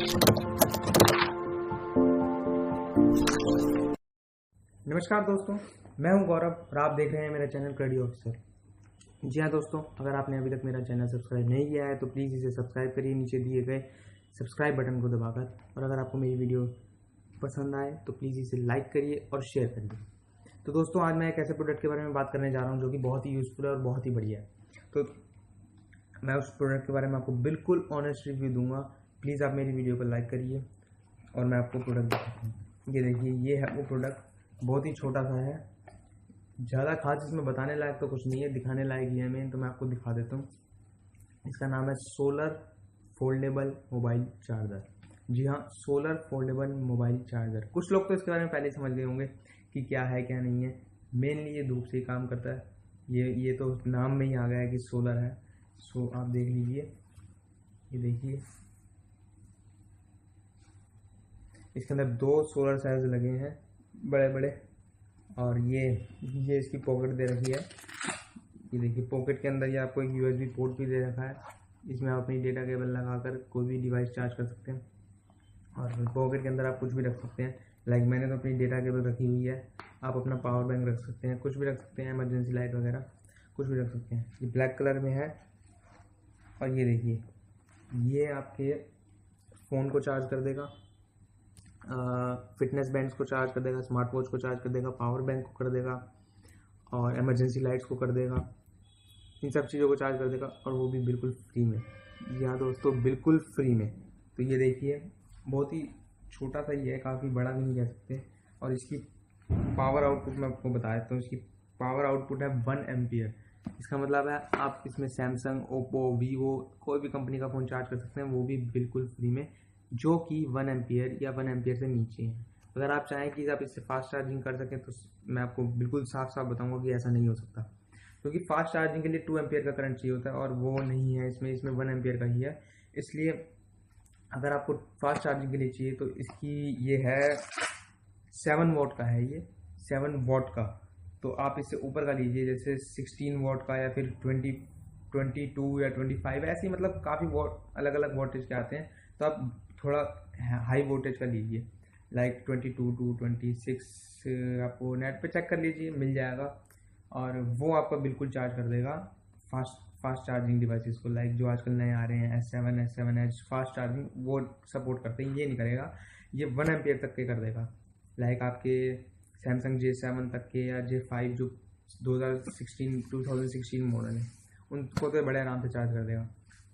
नमस्कार दोस्तों, मैं हूं गौरव और आप देख रहे हैं मेरा चैनल क्रेडी ऑफिसर। जी हाँ दोस्तों, अगर आपने अभी तक मेरा चैनल सब्सक्राइब नहीं किया है तो प्लीज़ इसे सब्सक्राइब करिए नीचे दिए गए सब्सक्राइब बटन को दबाकर। और अगर आपको मेरी वीडियो पसंद आए तो प्लीज़ इसे लाइक करिए और शेयर करिए। तो दोस्तों, आज मैं एक ऐसे प्रोडक्ट के बारे में बात करने जा रहा हूँ जो कि बहुत ही यूज़फुल है और बहुत ही बढ़िया है। तो मैं उस प्रोडक्ट के बारे में आपको बिल्कुल ऑनेस्ट रिव्यू दूंगा। प्लीज़ आप मेरी वीडियो को लाइक करिए और मैं आपको प्रोडक्ट दिखाता हूँ। ये देखिए, ये है वो प्रोडक्ट, बहुत ही छोटा सा है, ज़्यादा खास इसमें बताने लायक तो कुछ नहीं है, दिखाने लायक ही है मैं, तो मैं आपको दिखा देता हूँ। इसका नाम है सोलर फोल्डेबल मोबाइल चार्जर। जी हाँ, सोलर फोल्डेबल मोबाइल चार्जर। कुछ लोग तो इसके बारे में पहले समझ गए होंगे कि क्या है क्या नहीं है। मेनली ये धूप से ही काम करता है। ये तो नाम में ही आ गया है कि सोलर है। सो आप देख लीजिए, ये देखिए, इसके अंदर 2 सोलर सेल्स लगे हैं बड़े बड़े। और ये इसकी पॉकेट दे रखी है। ये देखिए, पॉकेट के अंदर ये आपको एक यूएसबी पोर्ट भी दे रखा है। इसमें आप अपनी डेटा केबल लगाकर कोई भी डिवाइस चार्ज कर सकते हैं। और पॉकेट के अंदर आप कुछ भी रख सकते हैं। लाइक मैंने तो अपनी डेटा केबल रखी हुई है। आप अपना पावर बैंक रख सकते हैं, कुछ भी रख सकते हैं, इमरजेंसी लाइट वगैरह कुछ भी रख सकते हैं। ये ब्लैक कलर में है। और ये देखिए, ये आपके फ़ोन को चार्ज कर देगा, फिटनेस बैंड्स को चार्ज कर देगा, स्मार्ट वॉच को चार्ज कर देगा, पावर बैंक को कर देगा और इमरजेंसी लाइट्स को कर देगा। इन सब चीज़ों को चार्ज कर देगा और वो भी बिल्कुल फ्री में। जी हाँ दोस्तों, बिल्कुल फ्री में। तो ये देखिए, बहुत ही छोटा सा ही है, काफ़ी बड़ा भी नहीं कह सकते। और इसकी पावर आउटपुट मैं आपको बता देता हूँ। इसकी पावर आउटपुट है 1 एम्पियर। इसका मतलब है आप इसमें सैमसंग, ओप्पो, वीवो कोई भी कंपनी का फ़ोन चार्ज कर सकते हैं, वो भी बिल्कुल फ्री में, जो कि 1 एम्पियर या 1 एम्पियर से नीचे है। अगर आप चाहें कि आप इससे फास्ट चार्जिंग कर सकें तो मैं आपको बिल्कुल साफ साफ बताऊंगा कि ऐसा नहीं हो सकता, क्योंकि फास्ट चार्जिंग के लिए 2 एम्पियर का करंट चाहिए होता है और वो नहीं है इसमें 1 एम्पियर का ही है। इसलिए अगर आपको फास्ट चार्जिंग के लिए चाहिए तो इसकी ये है 7 वॉट का है, ये 7 वॉट का। तो आप इससे ऊपर का लीजिए, जैसे 16 वॉट का या फिर 22 या 25, ऐसे ही मतलब काफ़ी वॉट अलग अलग वोल्टेज के आते हैं। तो आप थोड़ा हाई वोल्टेज का लीजिए, लाइक 22 टू 26 आपको नेट पे चेक कर लीजिए, मिल जाएगा। और वो आपका बिल्कुल चार्ज कर देगा फास्ट चार्जिंग डिवाइसेस को, लाइक जो आजकल नए आ रहे हैं S7, S7Edge फास्ट चार्जिंग, वो सपोर्ट करते हैं। ये नहीं करेगा, ये 1 एम्पियर तक के कर देगा। लाइक आपके सैमसंग J7 तक के या J5 जो 2016 मॉडल है, उनको तो बड़े आराम से चार्ज कर देगा।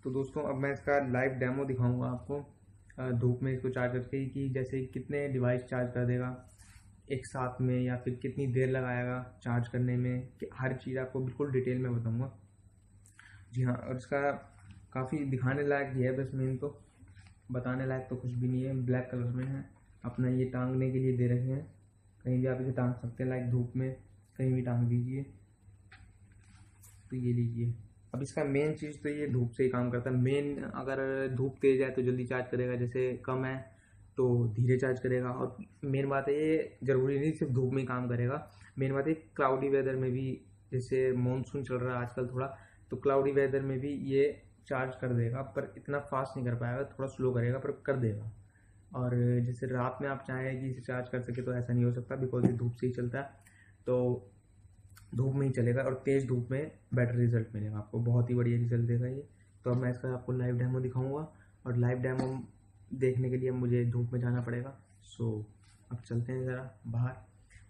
तो दोस्तों, अब मैं इसका लाइव डेमो दिखाऊंगा आपको धूप में इसको चार्ज करके, कि जैसे कितने डिवाइस चार्ज कर देगा एक साथ में, या फिर कितनी देर लगाएगा चार्ज करने में, कि हर चीज़ आपको बिल्कुल डिटेल में बताऊंगा। जी हाँ, और इसका काफ़ी दिखाने लायक ही है, बस मेन तो बताने लायक तो कुछ भी नहीं है। ब्लैक कलर में है, अपना ये टांगने के लिए दे रखे हैं, कहीं भी आप इसे टांग सकते हैं, लाइक धूप में कहीं भी टांग दीजिए। तो ये लीजिए। अब इसका मेन चीज़ तो ये धूप से ही काम करता है। मेन, अगर धूप तेज है तो जल्दी चार्ज करेगा, जैसे कम है तो धीरे चार्ज करेगा। और मेन बात है, ये ज़रूरी नहीं सिर्फ धूप में ही काम करेगा। मेन बात है, क्लाउडी वेदर में भी, जैसे मानसून चल रहा है आजकल थोड़ा, तो क्लाउडी वेदर में भी ये चार्ज कर देगा, पर इतना फास्ट नहीं कर पाएगा, थोड़ा स्लो करेगा पर कर देगा। और जैसे रात में आप चाहें कि इसे चार्ज कर सके तो ऐसा नहीं हो सकता, बिकॉज ये धूप से ही चलता है। तो धूप में ही चलेगा और तेज़ धूप में बेटर रिजल्ट मिलेगा आपको, बहुत ही बढ़िया रिजल्ट देगा ये। तो अब मैं इसका आपको लाइव डेमो दिखाऊंगा, और लाइव डेमो देखने के लिए मुझे धूप में जाना पड़ेगा। सो अब चलते हैं ज़रा बाहर।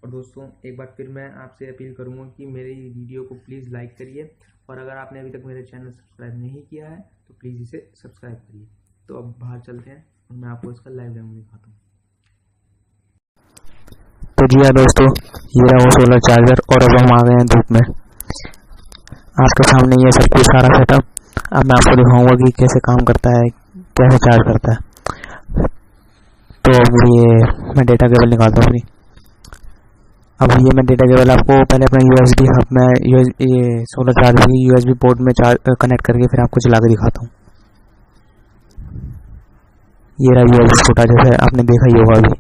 और दोस्तों, एक बार फिर मैं आपसे अपील करूंगा कि मेरी वीडियो को प्लीज़ लाइक करिए, और अगर आपने अभी तक मेरे चैनल सब्सक्राइब नहीं किया है तो प्लीज़ इसे सब्सक्राइब करिए। तो अब बाहर चलते हैं और मैं आपको इसका लाइव डेमो दिखाता हूँ। तो जी हाँ दोस्तों, ये रहा वो सोलर चार्जर, और अब हम आ गए हैं धूप में। आपके सामने ये सब कुछ सारा सेटअप। अब मैं आपको दिखाऊंगा कि कैसे काम करता है, कैसे चार्ज करता है। तो अब ये मैं डेटा केबल निकालता हूँ अपनी। अब ये मैं डेटा केबल आपको पहले अपना USB हब में ये सोलर चार्जर की USB पोर्ट में कनेक्ट करके फिर आपको चला के दिखाता हूँ। ये रहा USB छोटा, जैसे आपने देखा ही होगा अभी।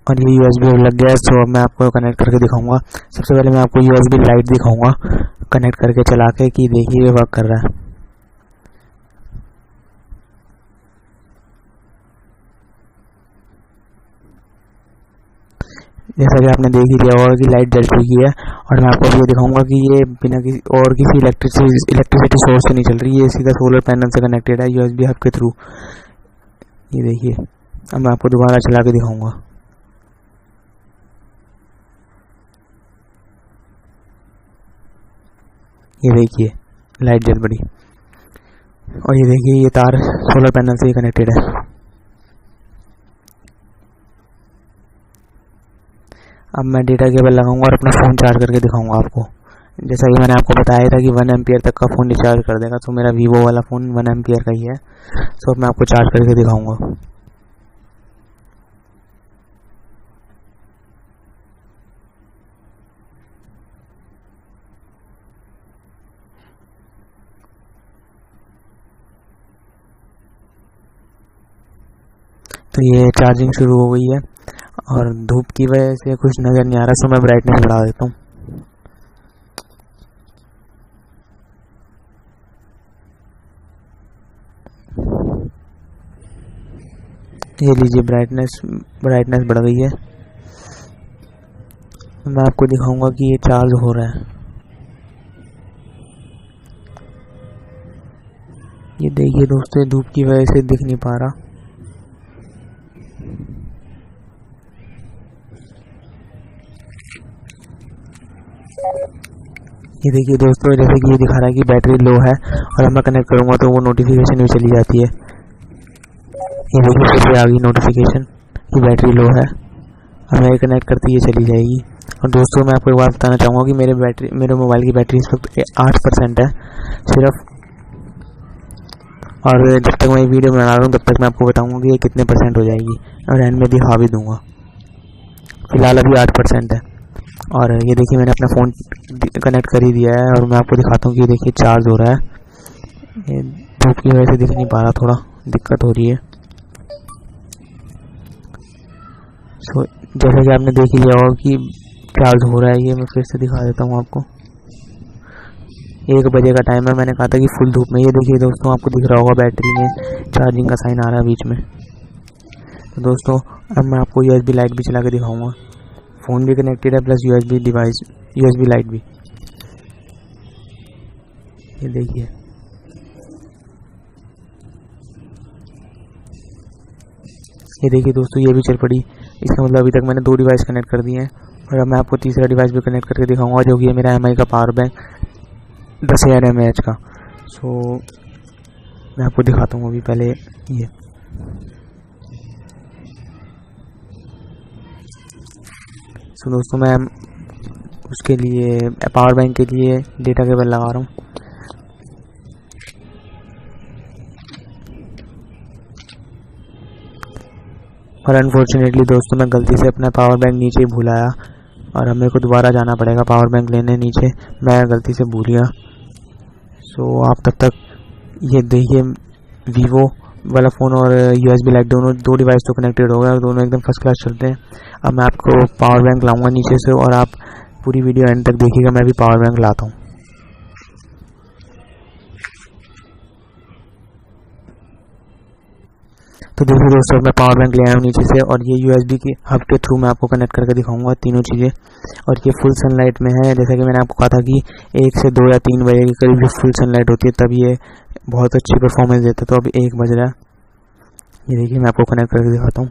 और ये USB लग गया है। सो अब मैं आपको कनेक्ट करके दिखाऊंगा। सबसे पहले मैं आपको USB लाइट दिखाऊंगा कनेक्ट करके चला के कि देखिए ये वर्क कर रहा है। जैसा कि आपने देख ही लिया होगा कि लाइट जल चुकी है। और मैं आपको ये दिखाऊंगा कि ये बिना किसी इलेक्ट्रिसिटी सोर्स से नहीं चल रही है, ये सीधा सोलर पैनल से कनेक्टेड है USB हब के थ्रू। ये देखिए, अब मैं आपको दोबारा चला के दिखाऊंगा। ये देखिए लाइट जल पड़ी और ये देखिए ये तार सोलर पैनल से कनेक्टेड है। अब मैं डेटा केबल लगाऊंगा और अपना फ़ोन चार्ज करके दिखाऊंगा आपको। जैसा कि मैंने आपको बताया था कि 1 एम्पियर तक का फ़ोन रिचार्ज कर देगा, तो मेरा वीवो वाला फ़ोन 1 एम्पियर का ही है। तो अब मैं आपको चार्ज करके दिखाऊंगा। तो ये चार्जिंग शुरू हो गई है और धूप की वजह से कुछ नज़र नहीं आ रहा, सो मैं ब्राइटनेस बढ़ा देता हूँ। ये लीजिए ब्राइटनेस बढ़ गई है। मैं आपको दिखाऊंगा कि ये चार्ज हो रहा है। ये देखिए दोस्तों, धूप की वजह से दिख नहीं पा रहा। ये देखिए दोस्तों, जैसे कि ये दिखा रहा है कि बैटरी लो है और अब मैं कनेक्ट करूंगा तो वो नोटिफिकेशन भी चली जाती है। ये देखिए फिर से आ गई नोटिफिकेशन कि बैटरी लो है। अब मैं कनेक्ट करती ये चली जाएगी। और दोस्तों मैं आपको एक बात बताना चाहूँगा कि मेरे मोबाइल की बैटरी इस वक्त 8% है सिर्फ। और जब तक मैं वीडियो बना रहा हूँ तब तक मैं आपको बताऊँगा कि ये कितने % हो जाएगी और एंड में दिखा भी दूँगा। फिलहाल अभी 8% है। और ये देखिए मैंने अपना फ़ोन कनेक्ट कर ही दिया है और मैं आपको दिखाता हूँ कि ये देखिए चार्ज हो रहा है। ये धूप की वजह से दिख नहीं पा रहा, थोड़ा दिक्कत हो रही है। सो जैसा कि आपने देख ही लिया होगा कि चार्ज हो रहा है। ये मैं फिर से दिखा देता हूँ आपको। 1 बजे का टाइम है, मैंने कहा था कि फुल धूप में। ये देखिए दोस्तों, आपको दिख रहा होगा बैटरी में चार्जिंग का साइन आ रहा है बीच में। तो दोस्तों अब मैं आपको USB लाइट भी चला के दिखाऊँगा। फ़ोन भी कनेक्टेड है प्लस USB लाइट भी। ये देखिए, दोस्तों ये भी चल पड़ी। इसका मतलब अभी तक मैंने 2 डिवाइस कनेक्ट कर दिए हैं और अब मैं आपको तीसरा डिवाइस भी कनेक्ट करके दिखाऊंगा, जो कि है मेरा MI का पावर बैंक 10,000 mAh का। सो मैं आपको दिखाता हूँ अभी पहले ये। सो दोस्तों मैं उसके लिए पावर बैंक के लिए डेटा केबल लगा रहा हूँ। और अनफॉर्चुनेटली दोस्तों मैं गलती से अपना पावर बैंक नीचे ही भूल आया और अब मेरे को दोबारा जाना पड़ेगा पावर बैंक लेने नीचे। मैं गलती से भूल गया। सो आप तब तक ये देखिए वीवो वाला फ़ोन और USB लाइट दोनों 2 डिवाइस तो कनेक्टेड हो गए और दोनों एकदम फर्स्ट क्लास चलते हैं। अब मैं आपको पावर बैंक लाऊंगा नीचे से और आप पूरी वीडियो एंड तक देखिएगा। मैं भी पावर बैंक लाता हूँ। तो देखिए दोस्तों, मैं पावर बैंक ले आया हूँ नीचे से और ये USB की हब के थ्रू मैं आपको कनेक्ट करके दिखाऊंगा तीनों चीज़ें। और ये फुल सनलाइट में है, जैसा कि मैंने आपको कहा था कि 1 से 2 या 3 बजे के करीब फुल सनलाइट होती है तब ये बहुत अच्छी परफॉर्मेंस देता है। तो अभी 1 बज रहा है। ये देखिए मैं आपको कनेक्ट करके दिखाता हूँ।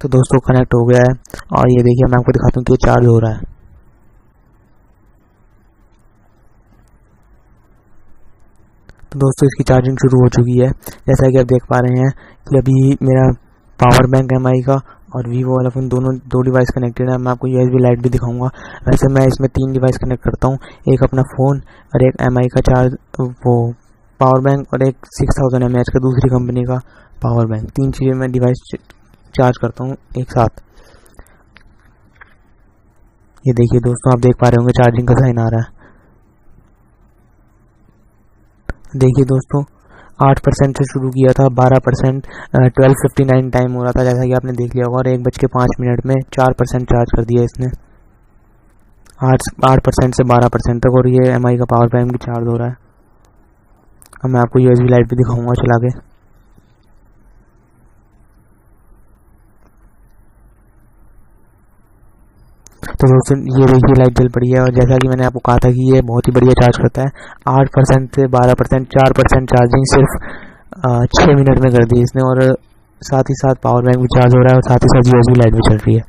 तो दोस्तों कनेक्ट हो गया है और ये देखिए मैं आपको दिखाता हूँ कि ये चार्ज हो रहा है। तो दोस्तों इसकी चार्जिंग शुरू हो चुकी है। जैसा कि आप देख पा रहे हैं कि अभी मेरा पावर बैंक MI का और वीवो वाला फ़ोन दोनों 2 डिवाइस कनेक्टेड है। मैं आपको USB लाइट भी दिखाऊंगा। वैसे मैं इसमें 3 डिवाइस कनेक्ट करता हूँ, एक अपना फ़ोन और एक MI का चार्ज वो पावर बैंक और एक 6000 mAh का दूसरी कंपनी का पावर बैंक। 3 चीज़ें मैं डिवाइस चार्ज करता हूँ एक साथ। ये देखिए दोस्तों, आप देख पा रहे होंगे चार्जिंग का साइन आ रहा है। देखिए दोस्तों, 8% से शुरू किया था, 12%, 12:59 टाइम हो रहा था जैसा कि आपने देख लिया होगा, और 1:05 में 4% चार्ज कर दिया इसने, 8% से 12% तक। और ये MI का पावर बैंक भी चार्ज हो रहा है। अब मैं आपको USB लाइट भी दिखाऊंगा चला के। तो दोस्तों ये देखिए लाइट जल पड़ी है, और जैसा कि मैंने आपको कहा था कि ये बहुत ही बढ़िया चार्ज करता है। 8% से 12%, 4% चार्जिंग सिर्फ 6 मिनट में कर दी इसने, और साथ ही साथ पावर बैंक भी चार्ज हो रहा है, और साथ ही साथ USB लाइट भी चल रही है।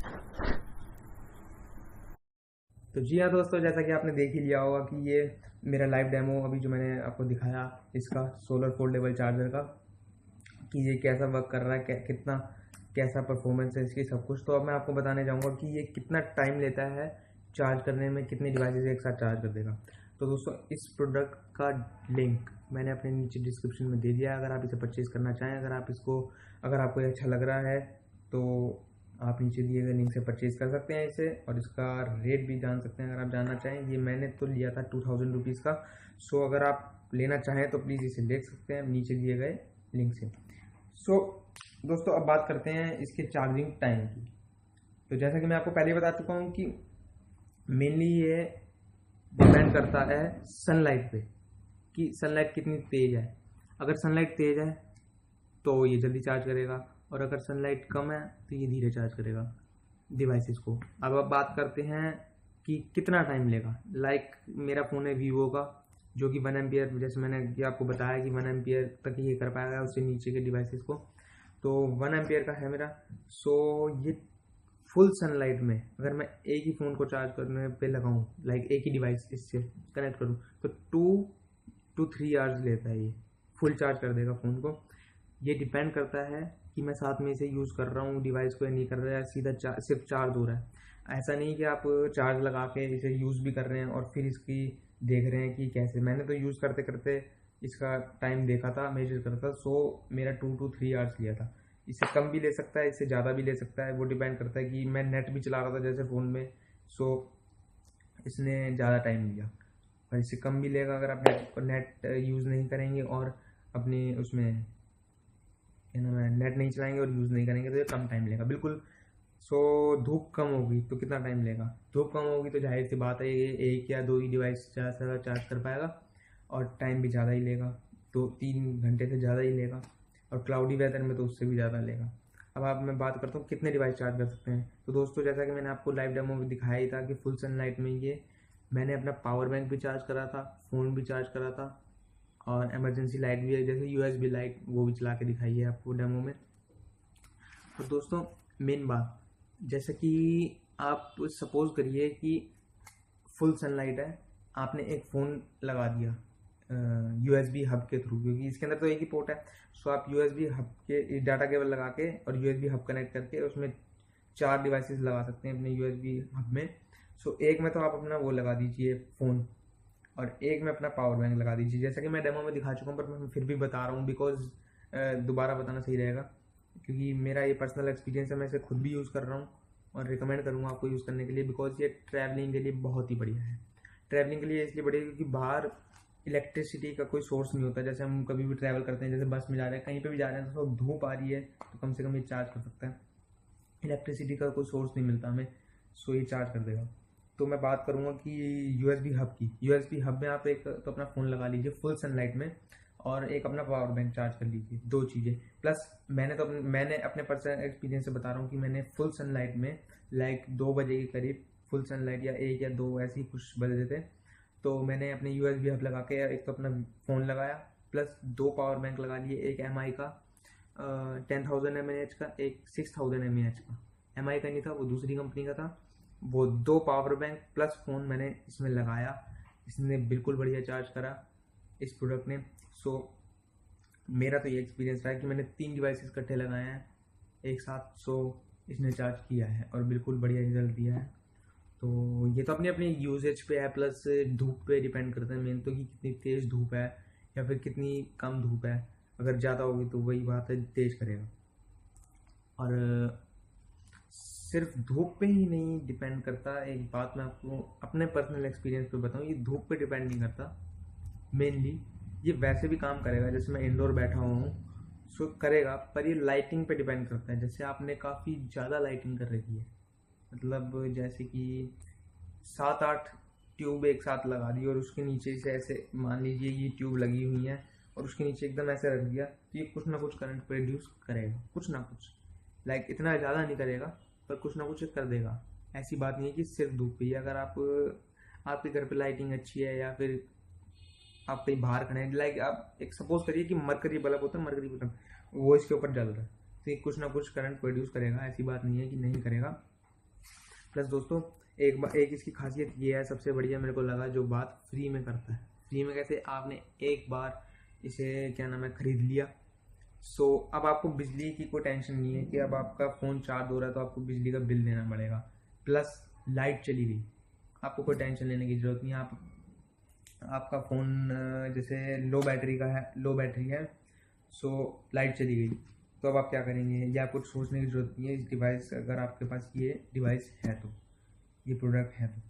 तो जी हाँ दोस्तों, जैसा कि आपने देख ही लिया होगा कि ये मेरा लाइव डेमो अभी जो मैंने आपको दिखाया इसका सोलर फोल्डेबल चार्जर का, कि ये कैसा वर्क कर रहा है, कितना कैसा परफॉर्मेंस है इसकी, सब कुछ। तो अब मैं आपको बताने जाऊंगा कि ये कितना टाइम लेता है चार्ज करने में, कितनी डिवाइसेस एक साथ चार्ज कर देगा। तो दोस्तों इस प्रोडक्ट का लिंक मैंने अपने नीचे डिस्क्रिप्शन में दे दिया है। अगर आप इसे परचेज करना चाहें, अगर आपको ये अच्छा लग रहा है तो आप नीचे दिए गए लिंक से परचेज कर सकते हैं इसे, और इसका रेट भी जान सकते हैं अगर आप जानना चाहें। ये मैंने तो लिया था 2000 रुपीज़ का। सो अगर आप लेना चाहें तो प्लीज़ इसे ले सकते हैं नीचे दिए गए लिंक से। सो दोस्तों अब बात करते हैं इसके चार्जिंग टाइम की। तो जैसा कि मैं आपको पहले बता चुका हूँ कि मेनली ये डिपेंड करता है सनलाइट पे, कि सनलाइट कितनी तेज है। अगर सनलाइट तेज है तो ये जल्दी चार्ज करेगा, और अगर सनलाइट कम है तो ये धीरे चार्ज करेगा डिवाइसेस को। अब बात करते हैं कि कितना टाइम लेगा। लाइक मेरा फ़ोन है वीवो का, जो कि 1 एम्पियर, जैसे मैंने ये आपको बताया कि 1 एम्पियर तक ही ये कर पाएगा उससे नीचे के डिवाइसेस को। तो 1 एम्पियर का है मेरा। सो ये फुल सनलाइट में अगर मैं एक ही फ़ोन को चार्ज करने पे लगाऊं, लाइक एक ही डिवाइस इससे कनेक्ट करूं, तो 2 to 3 आवर्स लेता है ये फुल चार्ज कर देगा फ़ोन को। ये डिपेंड करता है कि मैं साथ में इसे यूज़ कर रहा हूँ डिवाइस को या नहीं कर रहा है, सीधा सिर्फ चार्ज हो रहा है। ऐसा नहीं कि आप चार्ज लगा के इसे यूज़ भी कर रहे हैं और फिर इसकी देख रहे हैं कि कैसे। मैंने तो यूज़ करते करते इसका टाइम देखा था, मेजर करता, सो मेरा 2 to 3 आवर्स लिया था। इससे कम भी ले सकता है, इससे ज़्यादा भी ले सकता है, वो डिपेंड करता है कि मैं नेट भी चला रहा था जैसे फ़ोन में, सो इसने ज़्यादा टाइम लिया। और इससे कम भी लेगा अगर आप नेट यूज़ नहीं करेंगे और अपने उसमें क्या नाम है, नेट नहीं चलाएंगे और यूज़ नहीं करेंगे, तो ये कम टाइम लेगा बिल्कुल। सो धूप कम होगी तो कितना टाइम लेगा? धूप कम होगी तो जाहिर सी बात है ये एक या दो ही डिवाइस ज़्यादा से ज़्यादा चार्ज कर पाएगा, और टाइम भी ज़्यादा ही लेगा, 2-3 घंटे से ज़्यादा ही लेगा, और क्लाउडी वेदर में तो उससे भी ज़्यादा लेगा। अब आप मैं बात करता हूँ कितने डिवाइस चार्ज कर सकते हैं। तो दोस्तों जैसा कि मैंने आपको लाइव डेमो में दिखाया ही था कि फुल सनलाइट में ये मैंने अपना पावर बैंक भी चार्ज करा था, फ़ोन भी चार्ज करा था, और इमरजेंसी लाइट भी है जैसे USB लाइट, वो भी चला के दिखाई है आपको डेमो में। तो दोस्तों मेन बात, जैसे कि आप सपोज करिए कि फुल सनलाइट है, आपने एक फ़ोन लगा दिया USB हब के थ्रू, क्योंकि इसके अंदर तो एक ही पोर्ट है। सो आप USB हब के डाटा केबल लगा के और USB हब कनेक्ट करके उसमें 4 डिवाइसेस लगा सकते हैं अपने USB हब में। सो एक में तो आप अपना वो लगा दीजिए फ़ोन, और एक में अपना पावर बैंक लगा दीजिए। जैसा कि मैं डेमो में दिखा चुका हूँ, पर मैं फिर भी बता रहा हूँ बिकॉज दोबारा बताना सही रहेगा, क्योंकि मेरा ये पर्सनल एक्सपीरियंस है, मैं इसे खुद भी यूज़ कर रहा हूँ और रिकमेंड करूँगा आपको यूज़ करने के लिए, बिकॉज ये ट्रैवलिंग के लिए बहुत ही बढ़िया है। ट्रैवलिंग के लिए इसलिए बढ़िया क्योंकि बाहर इलेक्ट्रिसिटी का कोई सोर्स नहीं होता। जैसे हम कभी भी ट्रैवल करते हैं, जैसे बस में जा रहे हैं, कहीं पे भी जा रहे हैं, तो धूप आ रही है तो कम से कम ये चार्ज कर सकता है। इलेक्ट्रिसिटी का कोई सोर्स नहीं मिलता हमें, सो ये चार्ज कर देगा। तो मैं बात करूँगा कि USB हब की। USB हब में आप एक तो अपना फ़ोन लगा लीजिए फुल सनलाइट में, और एक अपना पावर बैंक चार्ज कर लीजिए, 2 चीज़ें। प्लस मैंने अपने पर्सनल एक्सपीरियंस से बता रहा हूँ कि मैंने फुल सनलाइट में लाइक 2 बजे के करीब फुल सनलाइट, या 1 या 2 ऐसे ही कुछ बजे थे, तो मैंने अपने USB हब लगा के एक तो अपना फ़ोन लगाया, प्लस 2 पावर बैंक लगा लिए, एक MI का 10,000 mAh का, एक 6,000 mAh का। MI का नहीं था, वो दूसरी कंपनी का था। वो 2 पावर बैंक प्लस फ़ोन मैंने इसमें लगाया, इसने बिल्कुल बढ़िया चार्ज करा इस प्रोडक्ट ने। सो मेरा तो ये एक्सपीरियंस रहा है कि मैंने 3 डिवाइसेस इकट्ठे लगाए हैं एक साथ, सो इसने चार्ज किया है और बिल्कुल बढ़िया रिजल्ट दिया है। तो ये तो अपनी अपनी यूजेज पे है, प्लस धूप पे डिपेंड करता है मेन तो, कि कितनी तेज़ धूप है या फिर कितनी कम धूप है। अगर ज़्यादा होगी तो वही बात है, तेज़ करेगा। और सिर्फ धूप पे ही नहीं डिपेंड करता, एक बात मैं आपको अपने पर्सनल एक्सपीरियंस पे बताऊँ, ये धूप पे डिपेंड नहीं करता मेनली, ये वैसे भी काम करेगा, जैसे मैं इंडोर बैठा हुआ हूँ सो करेगा, पर ये लाइटिंग पे डिपेंड करता है। जैसे आपने काफ़ी ज़्यादा लाइटिंग कर रखी है, मतलब जैसे कि 7-8 ट्यूब एक साथ लगा दी और उसके नीचे से ऐसे मान लीजिए ये ट्यूब लगी हुई है और उसके नीचे एकदम ऐसे रख दिया, तो ये कुछ ना कुछ करंट प्रोड्यूस करेगा, कुछ ना कुछ। लाइक इतना ज़्यादा नहीं करेगा पर कुछ ना कुछ कर देगा। ऐसी बात नहीं है कि सिर्फ धूप पे ही। अगर आपके घर पे लाइटिंग अच्छी है या फिर आप कहीं बाहर खड़े हैं, लाइक आप एक सपोज करिए कि मरकरी बल्ब होता है, मरकरी बल्ब वो इसके ऊपर जल रहा है, तो ये कुछ ना कुछ करंट प्रोड्यूस करेगा। ऐसी बात नहीं है कि नहीं करेगा। प्लस दोस्तों एक इसकी खासियत ये है, सबसे बढ़िया मेरे को लगा, जो बात फ्री में करता है। फ्री में कैसे? आपने एक बार इसे क्या नाम है खरीद लिया, सो अब आपको बिजली की कोई टेंशन नहीं है कि अब आपका फ़ोन चार्ज हो रहा है तो आपको बिजली का बिल देना पड़ेगा। प्लस लाइट चली गई, आपको कोई टेंशन लेने की ज़रूरत नहीं है। आपका फ़ोन जैसे लो बैटरी है, सो लाइट चली गई तो अब आप क्या करेंगे, या कुछ सोचने की ज़रूरत नहीं है। इस डिवाइस, अगर आपके पास ये डिवाइस है तो, ये प्रोडक्ट है तो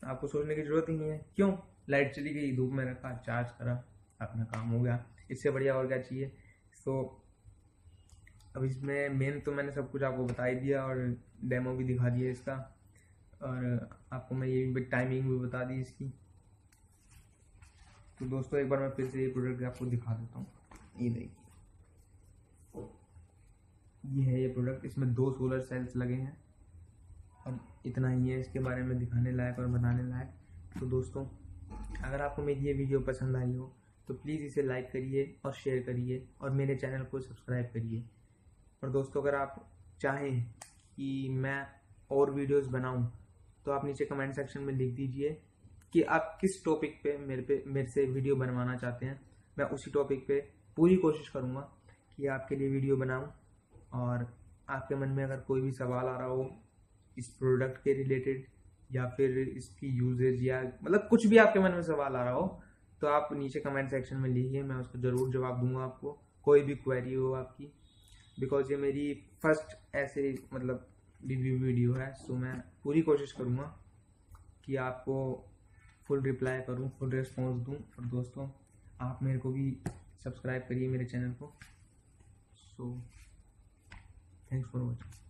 आपको सोचने की ज़रूरत ही नहीं है। क्यों? लाइट चली गई, धूप में रखा, चार्ज करा, अपना काम हो गया। इससे बढ़िया और क्या चाहिए? तो अब इसमें मेन तो मैंने सब कुछ आपको बता ही दिया और डेमो भी दिखा दिया इसका, और आपको मैं ये भी टाइमिंग भी बता दी इसकी। तो दोस्तों एक बार मैं फिर से ये प्रोडक्ट आपको दिखा देता हूँ। ये देखिए, ये है ये प्रोडक्ट। इसमें 2 सोलर सेल्स लगे हैं और इतना ही है इसके बारे में दिखाने लायक और बनाने लायक। तो दोस्तों अगर आपको मेरी ये वीडियो पसंद आई हो तो प्लीज़ इसे लाइक करिए और शेयर करिए और मेरे चैनल को सब्सक्राइब करिए। और दोस्तों अगर आप चाहें कि मैं और वीडियोस बनाऊं तो आप नीचे कमेंट सेक्शन में लिख दीजिए कि आप किस टॉपिक पे मेरे से वीडियो बनवाना चाहते हैं। मैं उसी टॉपिक पे पूरी कोशिश करूँगा कि आपके लिए वीडियो बनाऊं। और आपके मन में अगर कोई भी सवाल आ रहा हो इस प्रोडक्ट के रिलेटेड या फिर इसकी यूजेज या मतलब कुछ भी आपके मन में सवाल आ रहा हो तो आप नीचे कमेंट सेक्शन में लिखिए, मैं उसको ज़रूर जवाब दूंगा आपको, कोई भी क्वेरी हो आपकी। बिकॉज ये मेरी फर्स्ट ऐसे मतलब रिव्यू वीडियो है, सो मैं पूरी कोशिश करूँगा कि आपको फुल रिप्लाई करूँ, फुल रिस्पॉन्स दूँ। और दोस्तों आप मेरे को भी सब्सक्राइब करिए मेरे चैनल को। So thanks for watching.